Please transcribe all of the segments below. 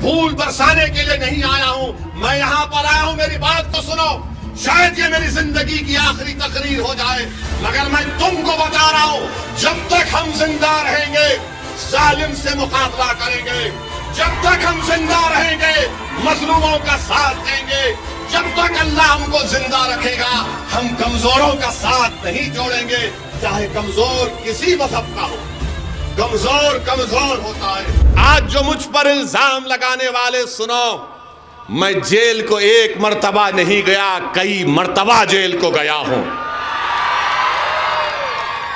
फूल बरसाने के लिए नहीं आया हूं, मैं यहां पर आया हूं, मेरी बात को सुनो। शायद ये मेरी जिंदगी की आखिरी तकरीर हो जाए, मगर मैं तुमको बता रहा हूं, जब तक हम जिंदा रहेंगे जालिम से मुकाबला करेंगे, जब तक हम जिंदा रहेंगे मजलूमों का साथ देंगे, जब तक अल्लाह हमको जिंदा रखेगा हम कमजोरों का साथ नहीं छोड़ेंगे, चाहे कमजोर किसी मजहब का हो। कमजोर कमजोर होता है। आज जो मुझ पर इल्जाम लगाने वाले, सुनो, मैं जेल को एक मर्तबा नहीं गया, कई मर्तबा जेल को गया हूं।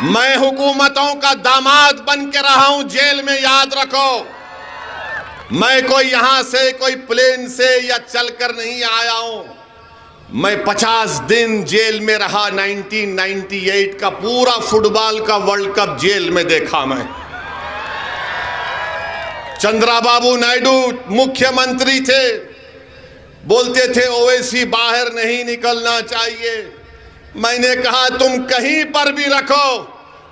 मैं हुकूमतों का दामाद बन के रहा हूं जेल में, याद रखो। मैं कोई यहां से कोई प्लेन से या चलकर नहीं आया हूं। मैं 50 दिन जेल में रहा। 1998 का पूरा फुटबॉल का वर्ल्ड कप जेल में देखा मैं। चंद्रबाबू नायडू मुख्यमंत्री थे, बोलते थे ओवैसी बाहर नहीं निकलना चाहिए। मैंने कहा तुम कहीं पर भी रखो,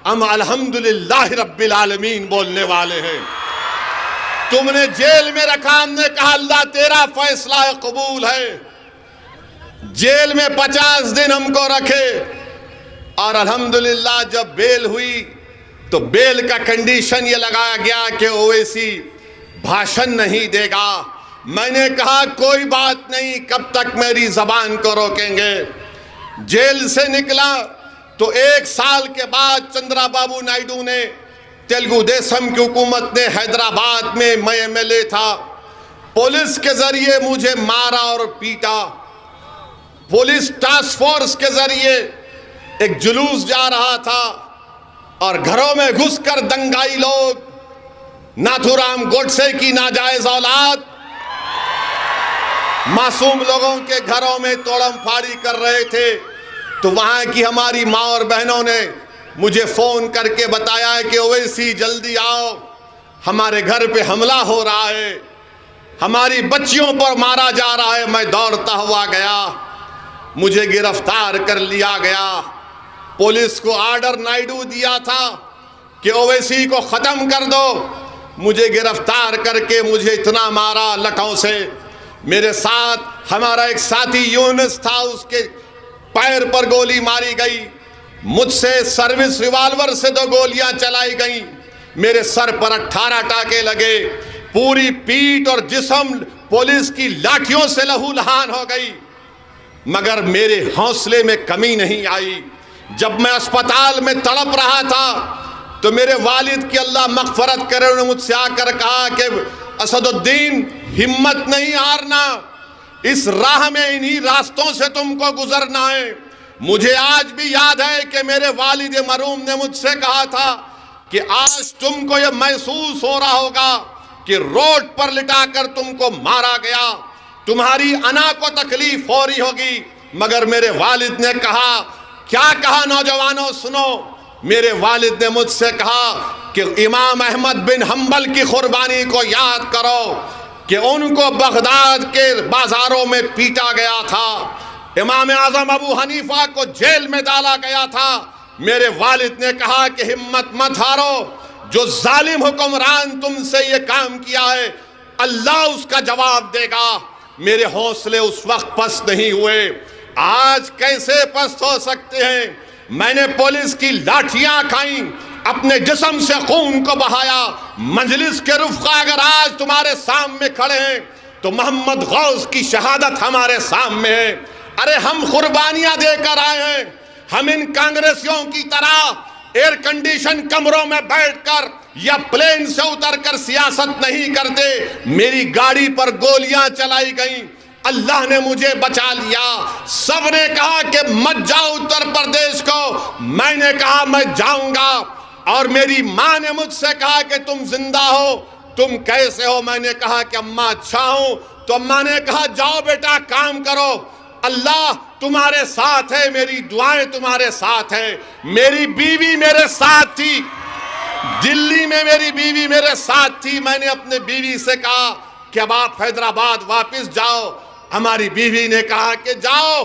हम अल्हम्दुलिल्लाह रब्बिल आलमीन बोलने वाले हैं। तुमने जेल में रखा, हमने कहा अल्लाह तेरा फैसला कबूल है। जेल में 50 दिन हमको रखे और अल्हम्दुलिल्लाह जब बेल हुई तो बेल का कंडीशन ये लगाया गया कि ओवैसी भाषण नहीं देगा। मैंने कहा कोई बात नहीं, कब तक मेरी जबान को रोकेंगे। जेल से निकला तो 1 साल के बाद चंद्रबाबू नायडू ने, तेलुगु देशम की हुकूमत ने, हैदराबाद में, मैं एमएलए था, पुलिस के जरिए मुझे मारा और पीटा। पुलिस टास्क फोर्स के जरिए एक जुलूस जा रहा था और घरों में घुसकर दंगाई लोग, नाथूराम गोडसे की नाजायज औलाद, मासूम लोगों के घरों में तोड़म फाड़ी कर रहे थे। तो वहां की हमारी माँ और बहनों ने मुझे फोन करके बताया है कि ओवैसी जल्दी आओ, हमारे घर पे हमला हो रहा है, हमारी बच्चियों पर मारा जा रहा है। मैं दौड़ता हुआ गया, मुझे गिरफ्तार कर लिया गया। पुलिस को ऑर्डर नायडू दिया था कि ओवैसी को खत्म कर दो। मुझे गिरफ्तार करके मुझे इतना मारा लठों से। मेरे साथ हमारा एक साथी यूनुस था, उसके पैर पर गोली मारी गई। मुझसे सर्विस रिवॉल्वर से 2 गोलियां चलाई गई। मेरे सर पर 18 टाके लगे। पूरी पीठ और जिस्म पुलिस की लाठियों से लहूलुहान हो गई, मगर मेरे हौसले में कमी नहीं आई। जब मैं अस्पताल में तड़प रहा था तो मेरे वालिद की अल्लाह मग़फ़रत करे, उन्होंने मुझसे आकर कहा कि असदुद्दीन हिम्मत नहीं हारना, इस राह में इन्हीं रास्तों से तुमको गुजरना है। मुझे आज भी याद है कि मेरे वालिद मरूम ने मुझसे कहा था कि आज तुमको ये महसूस हो रहा होगा कि रोड पर लिटाकर तुमको मारा गया, तुम्हारी अना को तकलीफ हो रही होगी। मगर मेरे वालिद ने कहा, क्या कहा नौजवानों, सुनो। मेरे वालिद ने मुझसे कहा कि इमाम अहमद बिन हम्बल की कुर्बानी को याद करो कि उनको बगदाद के बाजारों में पीटा गया था। इमाम आजम अबू हनीफा को जेल में डाला गया था। मेरे वालिद ने कहा कि हिम्मत मत हारो, जो जालिम हुक्मरान तुमसे ये काम किया है अल्लाह उसका जवाब देगा। मेरे हौसले उस वक्त पस्त नहीं हुए, आज कैसे पस्त हो सकते हैं। मैंने पुलिस की लाठियां खाई, अपने जिस्म से खून को बहाया। मजलिस के रुफ़क़ा अगर आज तुम्हारे सामने खड़े हैं तो मोहम्मद गौस की शहादत हमारे सामने है। अरे हम कुर्बानियां देकर आए हैं। हम इन कांग्रेसियों की तरह एयर कंडीशन कमरों में बैठकर या प्लेन से उतरकर सियासत नहीं करते। मेरी गाड़ी पर गोलियां चलाई गई, अल्लाह ने मुझे बचा लिया। सबने कहा कि मत जाओ उत्तर प्रदेश को, मैंने कहा मैं जाऊंगा। और मेरी माँ ने मुझसे कहा कि तुम जिंदा हो, तुम कैसे हो। मैंने कहा कि अम्मा अच्छा हूं। तो अम्मा ने कहा जाओ बेटा काम करो, अल्लाह तुम्हारे साथ है, मेरी दुआएं तुम्हारे साथ है। मेरी बीवी मेरे साथ थी, दिल्ली में मेरी बीवी मेरे साथ थी। मैंने अपने बीवी से कहा कि अब आप हैदराबाद वापस जाओ। हमारी बीवी ने कहा कि जाओ,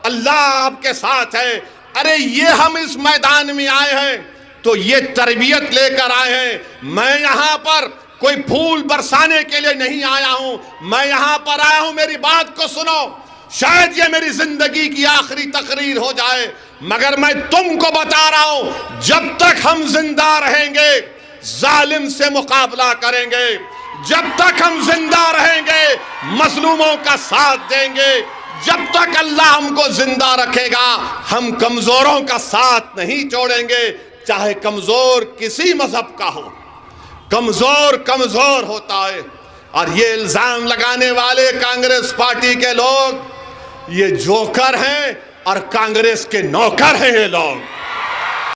अल्लाह आपके साथ है। अरे ये हम इस मैदान में आए हैं तो ये तरबियत लेकर आए हैं। मैं यहाँ पर कोई फूल बरसाने के लिए नहीं आया हूं। मैं यहां पर आया हूं, मेरी बात को सुनो। शायद ये मेरी जिंदगी की आखिरी तकरीर हो जाए, मगर मैं तुमको बता रहा हूं, जब तक हम जिंदा रहेंगे जालिम से मुकाबला करेंगे, जब तक हम जिंदा रहेंगे मजलूमों का साथ देंगे, जब तक अल्लाह हमको जिंदा रखेगा हम कमजोरों का साथ नहीं छोड़ेंगे, चाहे कमजोर किसी मजहब का हो। कमजोर कमजोर होता है। और ये इल्जाम लगाने वाले कांग्रेस पार्टी के लोग ये जोकर हैं और कांग्रेस के नौकर हैं ये लोग।